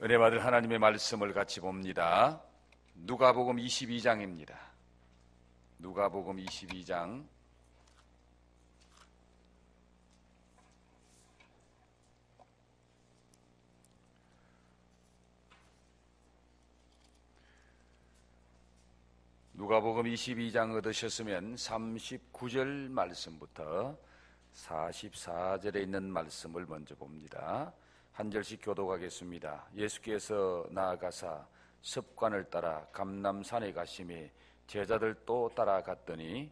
은혜 받을 하나님의 말씀을 같이 봅니다. 누가복음 22장입니다. 누가복음 22장 22장 얻으셨으면 39절 말씀부터 44절에 있는 말씀을 먼저 봅니다. 한 절씩 교독하겠습니다. 예수께서 나아가사 습관을 따라 감람산에 가시매 제자들도 따라갔더니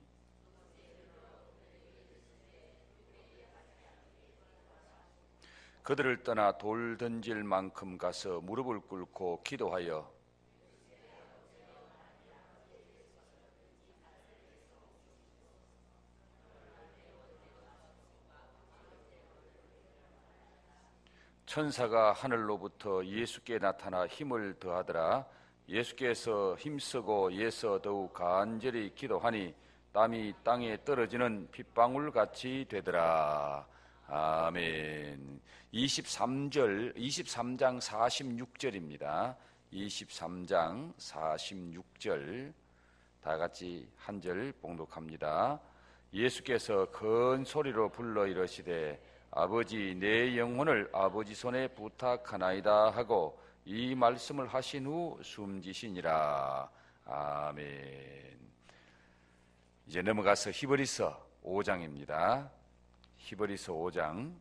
그들을 떠나 돌 던질 만큼 가서 무릎을 꿇고 기도하여 천사가 하늘로부터 예수께 나타나 힘을 더하더라. 예수께서 힘쓰고 예서 더욱 간절히 기도하니 땀이 땅에 떨어지는 핏방울같이 되더라. 아멘. 23장 46절입니다. 23장 46절 다 같이 한 절 봉독합니다. 예수께서 큰 소리로 불러 이르시되 아버지 내 영혼을 아버지 손에 부탁하나이다 하고 이 말씀을 하신 후 숨지시니라. 아멘. 이제 넘어가서 히브리서 5장입니다. 히브리서 5장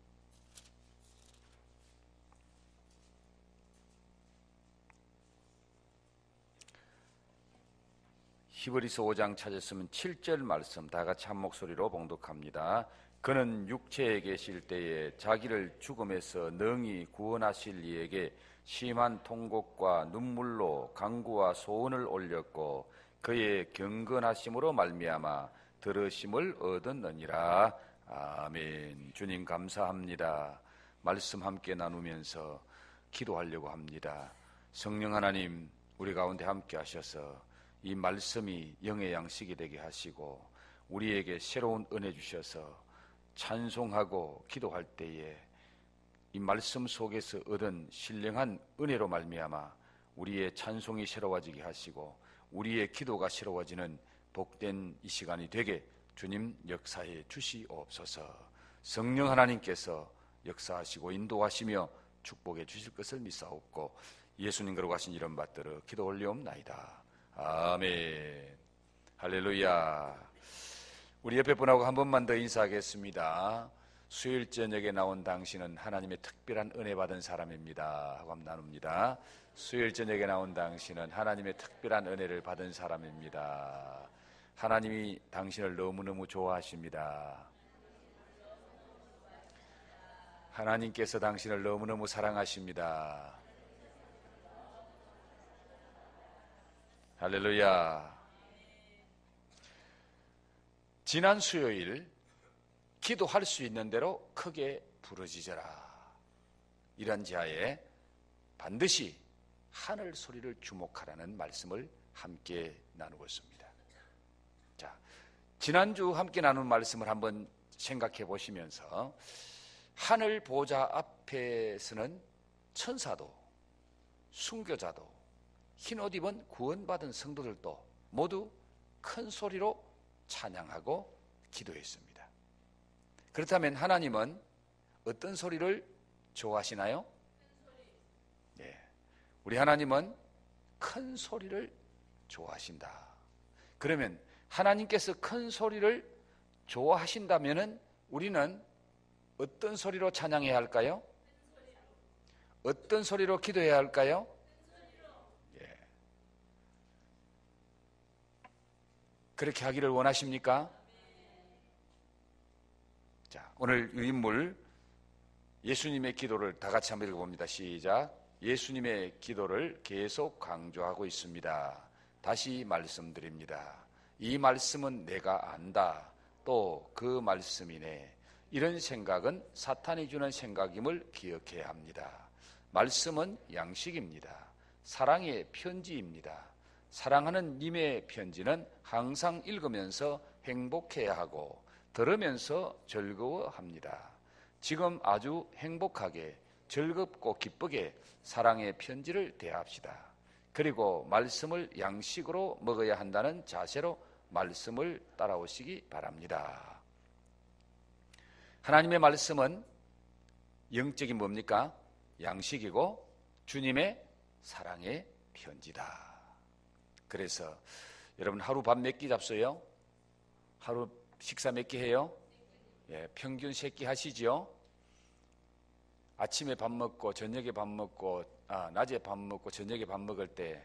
히브리서 5장 찾았으면 7절 말씀 다 같이 한 목소리로 봉독합니다. 그는 육체에 계실 때에 자기를 죽음에서 능히 구원하실 이에게 심한 통곡과 눈물로 간구와 소원을 올렸고 그의 경건하심으로 말미암아 들으심을 얻었느니라. 아멘. 주님 감사합니다. 말씀 함께 나누면서 기도하려고 합니다. 성령 하나님 우리 가운데 함께 하셔서 이 말씀이 영의 양식이 되게 하시고 우리에게 새로운 은혜 주셔서 찬송하고 기도할 때에 이 말씀 속에서 얻은 신령한 은혜로 말미암아 우리의 찬송이 새로워지게 하시고 우리의 기도가 새로워지는 복된 이 시간이 되게 주님 역사해 주시옵소서. 성령 하나님께서 역사하시고 인도하시며 축복해 주실 것을 믿사옵고 예수님 거룩 하신 이름 받들어 기도 올리옵나이다. 아멘. 할렐루야. 우리 옆에 분하고 한 번만 더 인사하겠습니다. 수요일 저녁에 나온 당신은 하나님의 특별한 은혜 받은 사람입니다 하고 한번 나눕니다. 수요일 저녁에 나온 당신은 하나님의 특별한 은혜를 받은 사람입니다. 하나님이 당신을 너무너무 좋아하십니다. 하나님께서 당신을 너무너무 사랑하십니다. 할렐루야. 지난 수요일 기도할 수 있는 대로 크게 부르짖어라. 이런 지하에 반드시 하늘 소리를 주목하라는 말씀을 함께 나누고 있습니다. 자, 지난주 함께 나눈 말씀을 한번 생각해 보시면서 하늘 보좌 앞에서는 천사도 순교자도 흰옷 입은 구원받은 성도들도 모두 큰 소리로 찬양하고 기도했습니다. 그렇다면 하나님은 어떤 소리를 좋아하시나요? 네, 우리 하나님은 큰 소리를 좋아하신다. 그러면 하나님께서 큰 소리를 좋아하신다면 우리는 어떤 소리로 찬양해야 할까요? 어떤 소리로 기도해야 할까요? 그렇게 하기를 원하십니까? 자, 오늘 이 인물 예수님의 기도를 다 같이 한번 읽어봅니다. 시작. 예수님의 기도를 계속 강조하고 있습니다. 다시 말씀드립니다. 이 말씀은 내가 안다. 또 그 말씀이네. 이런 생각은 사탄이 주는 생각임을 기억해야 합니다. 말씀은 양식입니다. 사랑의 편지입니다. 사랑하는 님의 편지는 항상 읽으면서 행복해야 하고 들으면서 즐거워합니다. 지금 아주 행복하게 즐겁고 기쁘게 사랑의 편지를 대합시다. 그리고 말씀을 양식으로 먹어야 한다는 자세로 말씀을 따라오시기 바랍니다. 하나님의 말씀은 영적인 뭡니까? 양식이고 주님의 사랑의 편지다. 그래서 여러분 하루 밥 몇 끼 잡숴요? 하루 식사 몇 끼 해요? 예, 평균 3끼 하시죠? 아침에 밥 먹고 저녁에 밥 먹고 낮에 밥 먹고 저녁에 밥 먹을 때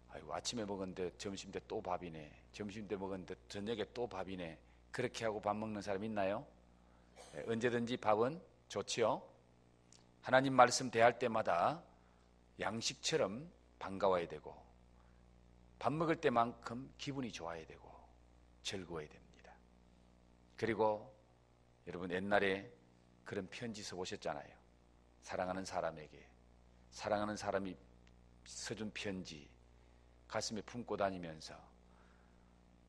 아이고 아침에 먹었는데 점심 때 또 밥이네, 점심 때 먹었는데 저녁에 또 밥이네, 그렇게 하고 밥 먹는 사람 있나요? 예, 언제든지 밥은 좋지요. 하나님 말씀 대할 때마다 양식처럼 반가워야 되고 밥 먹을 때만큼 기분이 좋아야 되고 즐거워야 됩니다. 그리고 여러분 옛날에 그런 편지 써보셨잖아요. 사랑하는 사람에게, 사랑하는 사람이 써준 편지 가슴에 품고 다니면서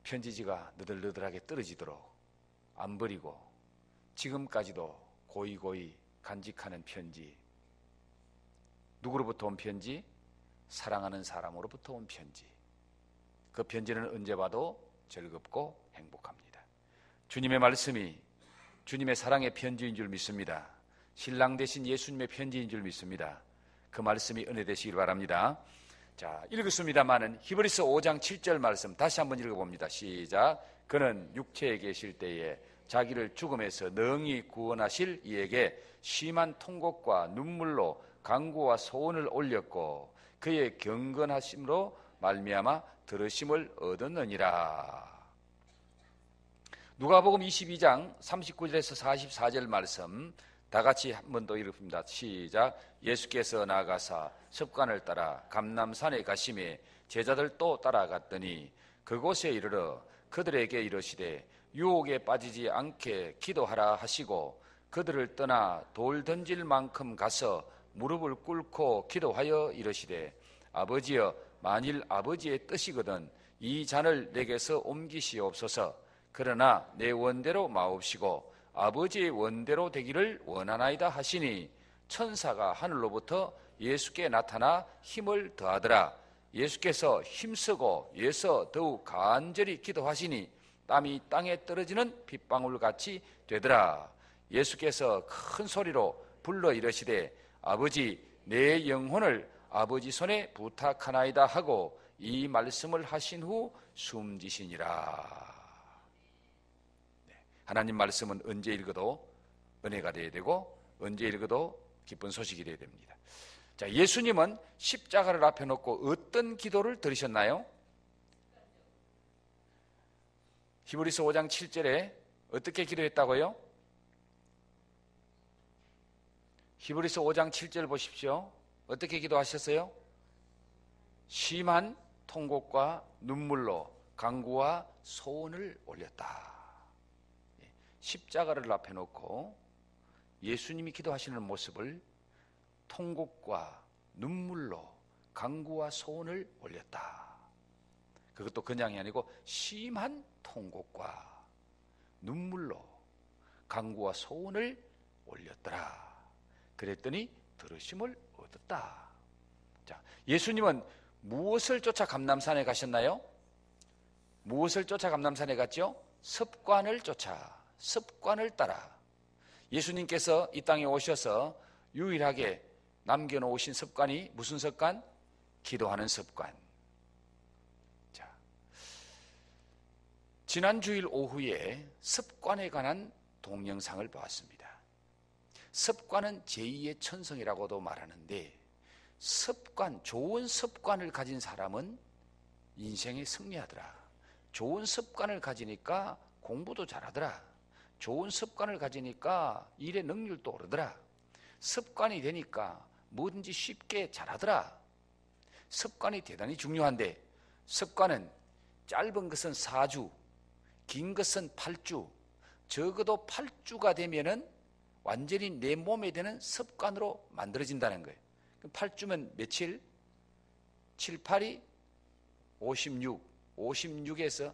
편지지가 너덜너덜하게 떨어지도록 안 버리고 지금까지도 고이고이 간직하는 편지. 누구로부터 온 편지? 사랑하는 사람으로부터 온 편지. 그 편지는 언제 봐도 즐겁고 행복합니다. 주님의 말씀이 주님의 사랑의 편지인 줄 믿습니다. 신랑 되신 예수님의 편지인 줄 믿습니다. 그 말씀이 은혜 되시길 바랍니다. 자, 읽었습니다마는 히브리서 5장 7절 말씀 다시 한번 읽어봅니다. 시작. 그는 육체에 계실 때에 자기를 죽음에서 능히 구원하실 이에게 심한 통곡과 눈물로 간구와 소원을 올렸고 그의 경건하심으로 말미암아 들으심을 얻었느니라. 누가복음 22장 39절에서 44절 말씀 다 같이 한 번 더 읽습니다. 시작. 예수께서 나가사 습관을 따라 감람산에 가시매 제자들도 따라갔더니 그곳에 이르러 그들에게 이르시되 유혹에 빠지지 않게 기도하라 하시고 그들을 떠나 돌 던질 만큼 가서 무릎을 꿇고 기도하여 이르시되 아버지여, 만일 아버지의 뜻이거든 이 잔을 내게서 옮기시옵소서. 그러나 내 원대로 마옵시고 아버지의 원대로 되기를 원하나이다 하시니 천사가 하늘로부터 예수께 나타나 힘을 더하더라. 예수께서 힘쓰고 예서 더욱 간절히 기도하시니 땀이 땅에 떨어지는 빗방울같이 되더라. 예수께서 큰 소리로 불러 이르시되 아버지, 내 영혼을 아버지 손에 부탁하나이다 하고 이 말씀을 하신 후 숨지시니라. 하나님 말씀은 언제 읽어도 은혜가 되어야 되고 언제 읽어도 기쁜 소식이 되어야 됩니다. 자, 예수님은 십자가를 앞에 놓고 어떤 기도를 드리셨나요? 히브리서 5장 7절에 어떻게 기도했다고요? 히브리서 5장 7절 보십시오. 어떻게 기도하셨어요? 심한 통곡과 눈물로 간구와 소원을 올렸다. 십자가를 앞에 놓고 예수님이 기도하시는 모습을 통곡과 눈물로 간구와 소원을 올렸다. 그것도 그냥이 아니고 심한 통곡과 눈물로 간구와 소원을 올렸더라. 그랬더니 들으심을 얻었다. 자, 예수님은 무엇을 쫓아 감람산에 가셨나요? 무엇을 쫓아 감람산에 갔죠? 습관을 쫓아, 습관을 따라. 예수님께서 이 땅에 오셔서 유일하게 남겨놓으신 습관이 무슨 습관? 기도하는 습관. 자, 지난 주일 오후에 습관에 관한 동영상을 보았습니다. 습관은 제2의 천성이라고도 말하는데 습관, 좋은 습관을 가진 사람은 인생에 승리하더라. 좋은 습관을 가지니까 공부도 잘하더라. 좋은 습관을 가지니까 일의 능률도 오르더라. 습관이 되니까 뭐든지 쉽게 잘하더라. 습관이 대단히 중요한데 습관은 짧은 것은 4주, 긴 것은 8주, 적어도 8주가 되면은 완전히 내 몸에 되는 습관으로 만들어진다는 거예요. 8주면 며칠? 7, 8이 56, 56에서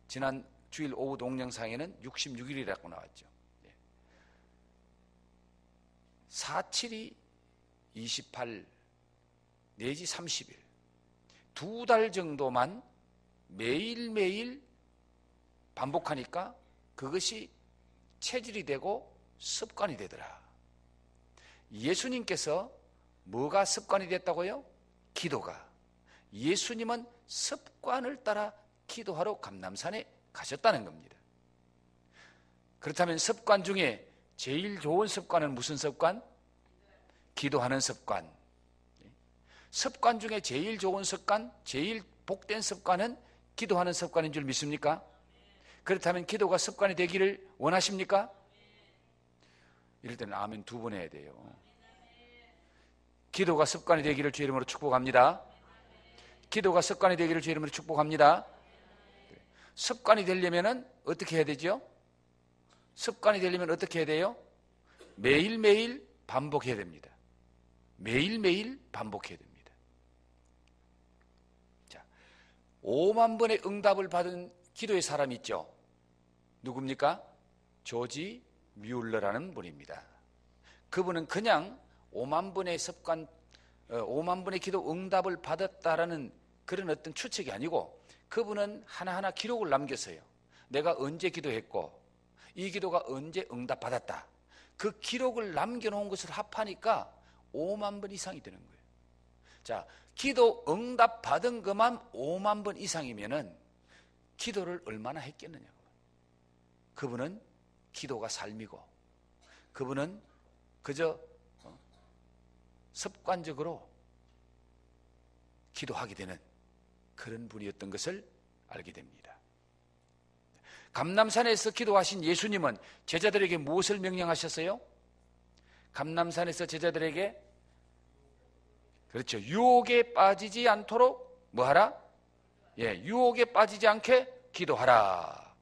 지난 주일 오후 동영상에는 66일이라고 나왔죠. 4, 7이 28 내지 30일, 2달 정도만 매일매일 반복하니까 그것이 체질이 되고 습관이 되더라. 예수님께서 뭐가 습관이 됐다고요? 기도가. 예수님은 습관을 따라 기도하러 감람산에 가셨다는 겁니다. 그렇다면 습관 중에 제일 좋은 습관은 무슨 습관? 기도하는 습관. 습관 중에 제일 좋은 습관, 제일 복된 습관은 기도하는 습관인 줄 믿습니까? 그렇다면 기도가 습관이 되기를 원하십니까? 이럴 때는 아멘 2번 해야 돼요. 기도가 습관이 되기를 주의 이름으로 축복합니다. 기도가 습관이 되기를 주의 이름으로 축복합니다. 습관이 되려면 어떻게 해야 되죠? 습관이 되려면 어떻게 해야 돼요? 매일매일 반복해야 됩니다. 매일매일 반복해야 됩니다. 자, 5만 번의 응답을 받은 기도의 사람이 있죠. 누굽니까? 조지 뮬러라는 분입니다. 그분은 그냥 5만 번의 습관, 5만 번의 기도 응답을 받았다라는 그런 어떤 추측이 아니고 그분은 하나하나 기록을 남겼어요. 내가 언제 기도했고 이 기도가 언제 응답받았다. 그 기록을 남겨놓은 것을 합하니까 5만 번 이상이 되는 거예요. 자, 기도 응답 받은 것만 5만 번 이상이면은 기도를 얼마나 했겠느냐고. 그분은 기도가 삶이고 그분은 그저 습관적으로 기도하게 되는 그런 분이었던 것을 알게 됩니다. 감람산에서 기도하신 예수님은 제자들에게 무엇을 명령하셨어요? 감람산에서 제자들에게 그렇죠. 유혹에 빠지지 않도록 뭐하라? 유혹에 빠지지 않게 기도하라.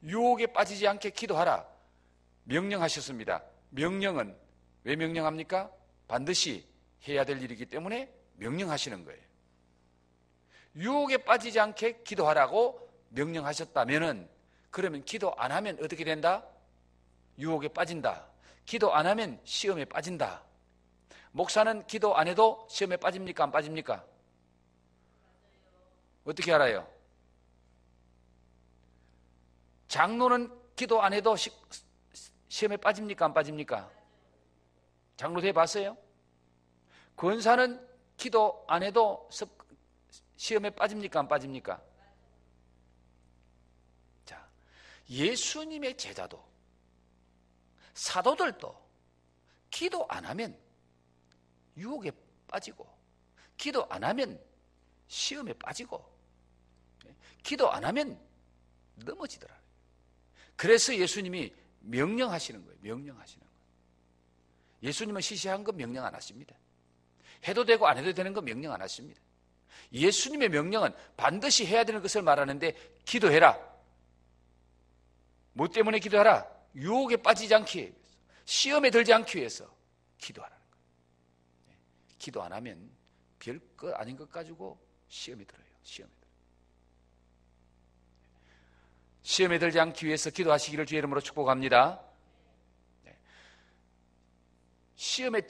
유혹에 빠지지 않게 기도하라. 명령하셨습니다. 명령은 왜 명령합니까? 반드시 해야 될 일이기 때문에 명령하시는 거예요. 유혹에 빠지지 않게 기도하라고 명령하셨다면은 그러면 기도 안 하면 어떻게 된다? 유혹에 빠진다. 기도 안 하면 시험에 빠진다. 목사는 기도 안 해도 시험에 빠집니까? 안 빠집니까? 어떻게 알아요? 장로는 기도 안 해도 시험에 빠집니까? 안 빠집니까? 장로도 해봤어요? 권사는 기도 안 해도 시험에 빠집니까? 안 빠집니까? 자, 예수님의 제자도 사도들도 기도 안 하면 유혹에 빠지고 기도 안 하면 시험에 빠지고 기도 안 하면 넘어지더라. 그래서 예수님이 명령하시는 거예요. 명령하시는 거예요. 예수님은 시시한 거 명령 안 하십니다. 해도 되고 안 해도 되는 거 명령 안 하십니다. 예수님의 명령은 반드시 해야 되는 것을 말하는데 기도해라. 뭐 때문에 기도하라? 유혹에 빠지지 않기 위해서, 시험에 들지 않기 위해서 기도하라는 거예요. 기도 안 하면 별것 아닌 것 가지고 시험에 들어요. 시험에 들지 않기 위해서 기도하시기를 주의 이름으로 축복합니다. 시험에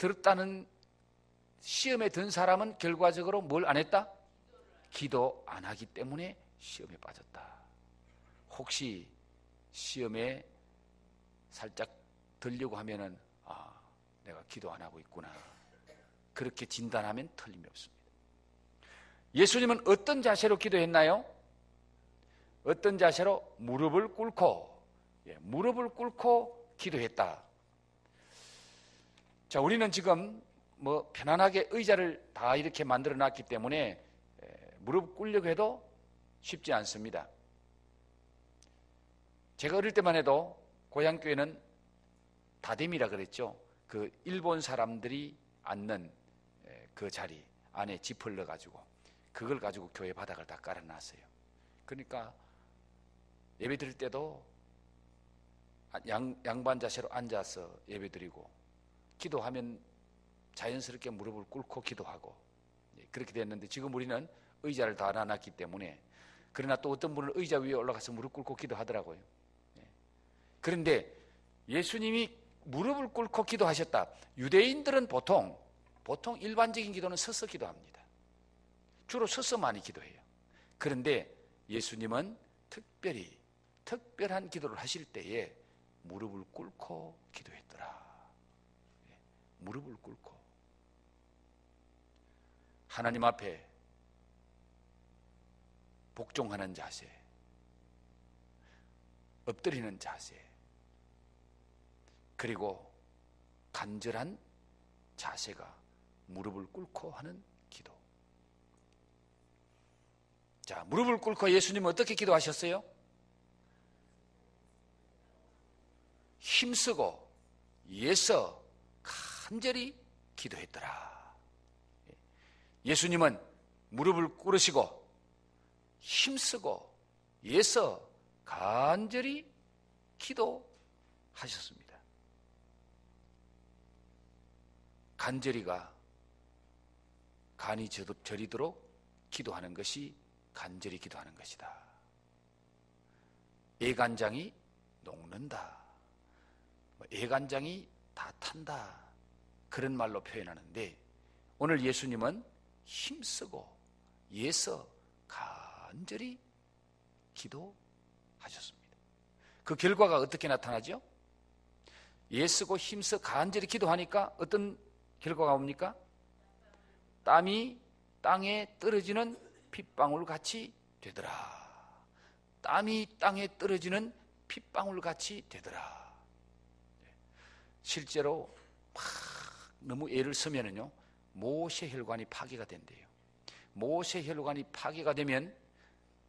든 사람은 결과적으로 뭘 안 했다? 기도 안 하기 때문에 시험에 빠졌다. 혹시 시험에 살짝 들려고 하면은 내가 기도 안 하고 있구나. 그렇게 진단하면 틀림이 없습니다. 예수님은 어떤 자세로 기도했나요? 어떤 자세로? 무릎을 꿇고 기도했다. 자, 우리는 지금 편안하게 의자를 다 이렇게 만들어 놨기 때문에 무릎 꿇려고 해도 쉽지 않습니다. 제가 어릴 때만 해도 고향교회는 다댐이라 그랬죠. 그 일본 사람들이 앉는 그 자리 안에 짚을 넣어가지고 그걸 가지고 교회 바닥을 다 깔아놨어요. 그러니까 예배 드릴 때도 양반 자세로 앉아서 예배 드리고 기도하면 자연스럽게 무릎을 꿇고 기도하고 그렇게 됐는데 지금 우리는 의자를 다 놔놨기 때문에 그러나 또 어떤 분은 의자 위에 올라가서 무릎 꿇고 기도하더라고요. 그런데 예수님이 무릎을 꿇고 기도하셨다. 유대인들은 보통 보통 일반적인 기도는 서서 기도합니다. 주로 서서 많이 기도해요. 그런데 예수님은 특별한 기도를 하실 때에 무릎을 꿇고 기도했더라. 무릎을 꿇고 하나님 앞에 복종하는 자세, 엎드리는 자세, 그리고 간절한 자세가 무릎을 꿇고 하는 기도. 자, 무릎을 꿇고 예수님은 어떻게 기도하셨어요? 힘쓰고 애써 간절히 기도했더라. 예수님은 무릎을 꿇으시고 힘쓰고 애써 간절히 기도하셨습니다. 간절히가 간이 저리도록 기도하는 것이 간절히 기도하는 것이다. 애간장이 녹는다, 애간장이 다 탄다, 그런 말로 표현하는데 오늘 예수님은 힘쓰고 애써 간절히 기도하셨습니다. 그 결과가 어떻게 나타나죠? 애쓰고 힘써 간절히 기도하니까 어떤 결과가 옵니까? 땀이 땅에 떨어지는 핏방울 같이 되더라. 땀이 땅에 떨어지는 핏방울 같이 되더라. 실제로 막 너무 애를 쓰면은요, 모세혈관이 파괴가 된대요. 모세혈관이 파괴가 되면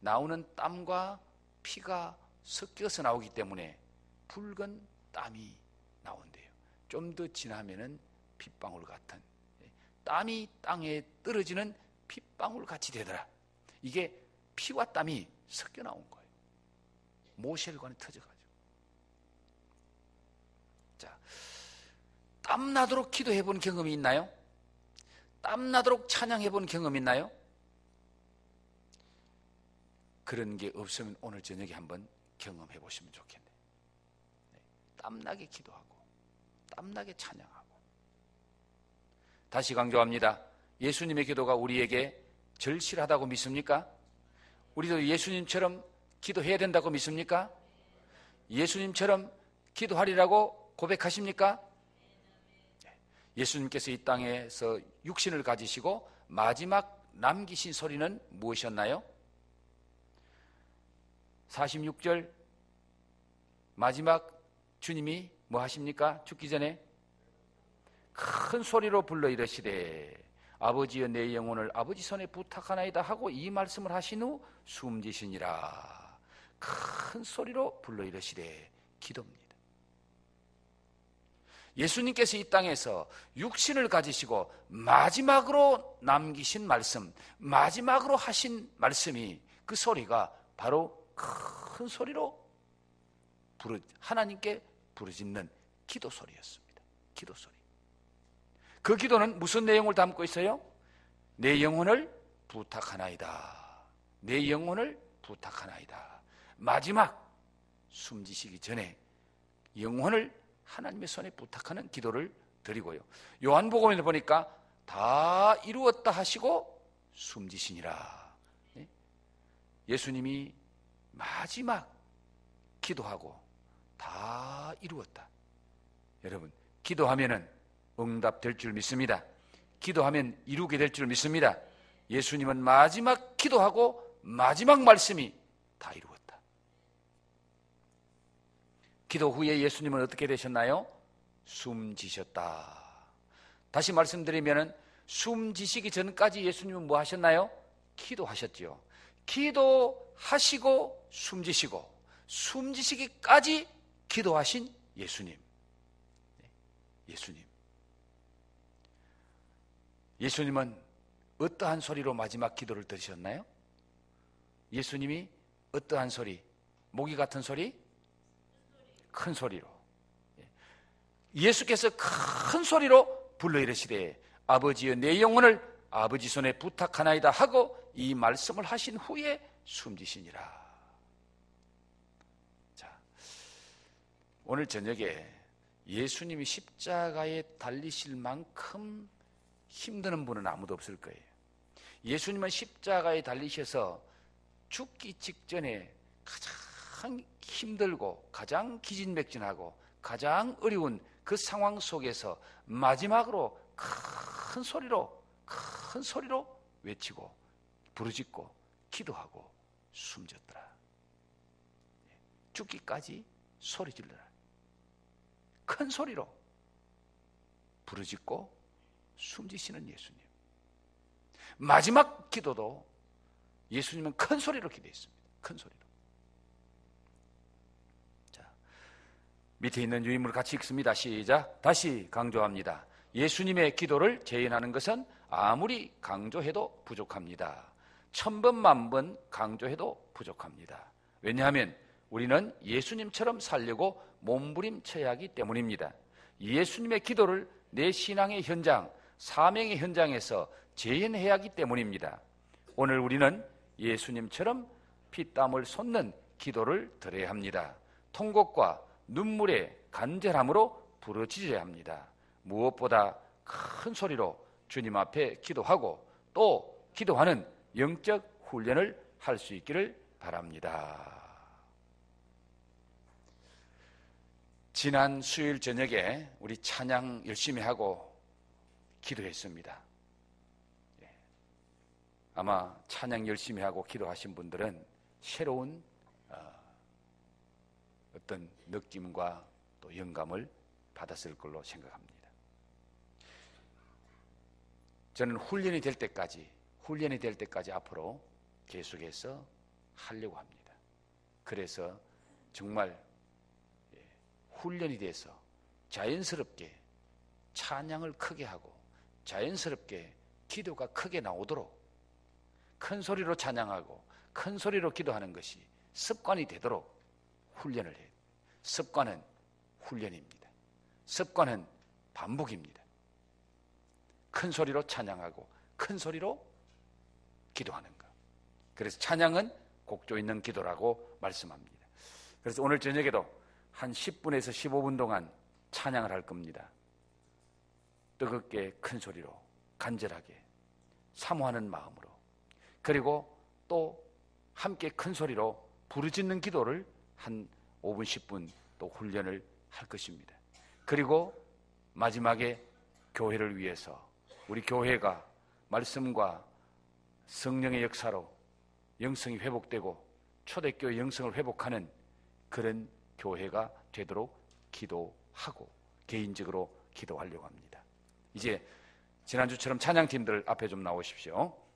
나오는 땀과 피가 섞여서 나오기 때문에 붉은 땀이 나온대요. 좀 더 지나면은 핏방울 같은, 땀이 땅에 떨어지는 핏방울 같이 되더라. 이게 피와 땀이 섞여 나온 거예요. 모세혈관이 터져가지고. 자, 땀나도록 기도해 본 경험이 있나요? 땀나도록 찬양해 본 경험이 있나요? 그런 게 없으면 오늘 저녁에 한번 경험해 보시면 좋겠네요. 땀나게 기도하고 땀나게 찬양하고. 다시 강조합니다. 예수님의 기도가 우리에게 절실하다고 믿습니까? 우리도 예수님처럼 기도해야 된다고 믿습니까? 예수님처럼 기도하리라고 고백하십니까? 예수님께서 이 땅에서 육신을 가지시고 마지막 남기신 소리는 무엇이었나요? 46절 마지막 주님이 뭐 하십니까? 죽기 전에 큰 소리로 불러 이르시되 아버지여 내 영혼을 아버지 손에 부탁하나이다 하고 이 말씀을 하신 후 숨지시니라. 큰 소리로 불러 이르시되 기도입니다. 예수님께서 이 땅에서 육신을 가지시고 마지막으로 남기신 말씀, 마지막으로 하신 말씀이, 그 소리가 바로 큰 소리로 하나님께 부르짖는 기도 소리였습니다. 기도 소리. 그 기도는 무슨 내용을 담고 있어요? 내 영혼을 부탁하나이다. 내 영혼을 부탁하나이다. 마지막 숨지시기 전에 영혼을 하나님의 손에 부탁하는 기도를 드리고요. 요한복음에 보니까 다 이루었다 하시고 숨지시니라. 예수님이 마지막 기도하고 다 이루었다. 여러분, 기도하면은 응답될 줄 믿습니다. 기도하면 이루게 될 줄 믿습니다. 예수님은 마지막 기도하고 마지막 말씀이 다 이루었다. 기도 후에 예수님은 어떻게 되셨나요? 숨지셨다. 다시 말씀드리면은 숨지시기 전까지 예수님은 뭐 하셨나요? 기도하셨죠. 기도하시고 숨지시고 숨지시기까지 기도하신 예수님. 예수님은 어떠한 소리로 마지막 기도를 들으셨나요? 예수님이 어떠한 소리? 모기 같은 소리? 큰 소리로. 예수께서 큰 소리로 불러 이르시되 아버지여 내 영혼을 아버지 손에 부탁하나이다 하고 이 말씀을 하신 후에 숨지시니라. 자, 오늘 저녁에 예수님이 십자가에 달리실 만큼 힘드는 분은 아무도 없을 거예요. 예수님은 십자가에 달리셔서 죽기 직전에 가장 힘들고 가장 기진맥진하고 가장 어려운 그 상황 속에서 마지막으로 큰 소리로 외치고 부르짖고 기도하고 숨졌더라. 죽기까지 소리 질러라. 큰 소리로 부르짖고 숨지시는 예수님. 마지막 기도도 예수님은 큰 소리로 기도했습니다. 큰 소리로. 자, 밑에 있는 유인물 같이 읽습니다. 시작. 다시 강조합니다. 예수님의 기도를 재현하는 것은 아무리 강조해도 부족합니다. 1000번 만번 강조해도 부족합니다. 왜냐하면 우리는 예수님처럼 살려고 몸부림쳐야 하기 때문입니다. 예수님의 기도를 내 신앙의 현장, 사명의 현장에서 재현해야 하기 때문입니다. 오늘 우리는 예수님처럼 피땀을 쏟는 기도를 드려야 합니다. 통곡과 눈물의 간절함으로 부르짖어야 합니다. 무엇보다 큰 소리로 주님 앞에 기도하고 또 기도하는 영적 훈련을 할 수 있기를 바랍니다. 지난 수요일 저녁에 우리 찬양 열심히 하고 기도했습니다. 아마 찬양 열심히 하고 기도하신 분들은 새로운 어떤 느낌과 또 영감을 받았을 걸로 생각합니다. 저는 훈련이 될 때까지 앞으로 계속해서 하려고 합니다. 그래서 정말 훈련이 돼서 자연스럽게 찬양을 크게 하고 자연스럽게 기도가 크게 나오도록 큰 소리로 찬양하고 큰 소리로 기도하는 것이 습관이 되도록 훈련을 해요. 습관은 훈련입니다. 습관은 반복입니다. 큰 소리로 찬양하고 큰 소리로 기도하는 것. 그래서 찬양은 곡조 있는 기도라고 말씀합니다. 그래서 오늘 저녁에도 한 10분에서 15분 동안 찬양을 할 겁니다. 뜨겁게 큰 소리로 간절하게 사모하는 마음으로, 그리고 또 함께 큰 소리로 부르짖는 기도를 한 5분 10분 또 훈련을 할 것입니다. 그리고 마지막에 교회를 위해서 우리 교회가 말씀과 성령의 역사로 영성이 회복되고 초대교회 영성을 회복하는 그런 교회가 되도록 기도하고 개인적으로 기도하려고 합니다. 이제 지난주처럼 찬양팀들 앞에 좀 나오십시오.